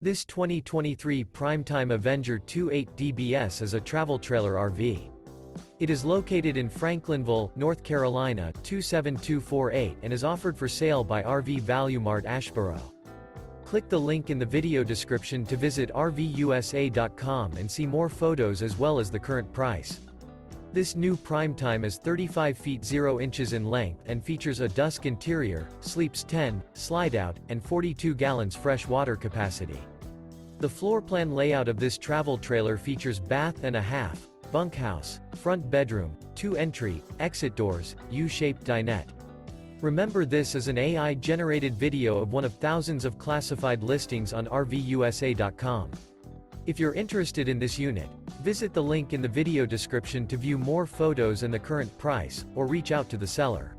This 2023 Prime Time Avenger 28 DBS is a travel trailer RV. It is located in Franklinville, North Carolina 27248 and is offered for sale by RV Value Mart Asheboro. Click the link in the video description to visit RVUSA.com and see more photos as well as the current price. This new Prime Time is 35 feet 0 inches in length and features a Dusk interior, sleeps 10, Slideout, and 42 gallons fresh water capacity. The floor plan layout of this travel trailer features bath and a half, bunkhouse, front bedroom, 2 entry, exit doors, U-shaped dinette. Remember, this is an AI-generated video of one of thousands of classified listings on RVUSA.com. If you're interested in this unit, visit the link in the video description to view more photos and the current price, or reach out to the seller.